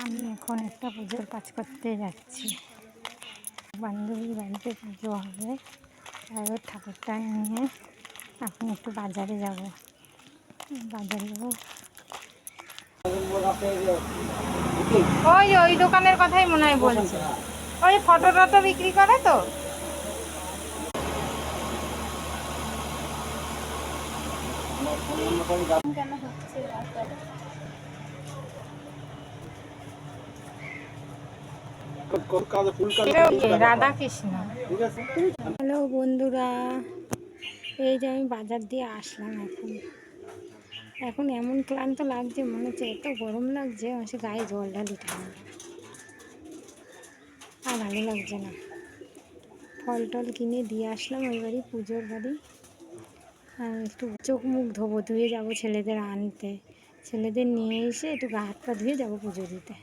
আমি এখন একটা পুজোর কাজ করতে যাচ্ছি। বান্ধবীর বাড়িতে পুজো হবে, তাই ওর ঠাকুরটা নিয়ে এখন একটু বাজারে যাব। ওই দোকানের কথাই মনে হয় বলছে। ওই ফটো টটো বিক্রি করে তো। কেন হচ্ছে রাধা কৃষ্ণ। হ্যালো বন্ধুরা, এই যে আমি বাজার দিয়ে আসলাম। এখন এমন ক্লান্ত লাগছে, মনে হচ্ছে এত গরম লাগছে, সে গায়ে জল ঢালি ঠান্ডা, আর ভালো লাগছে না। ফল টল কিনে দিয়ে আসলাম ওই বাড়ি, পুজোর বাড়ি। আর একটু চোখ মুখ ধুয়ে যাবো ছেলেদের আনতে, ছেলেদের নিয়ে এসে একটু গা হাত পা ধুয়ে যাবো পুজো দিতে।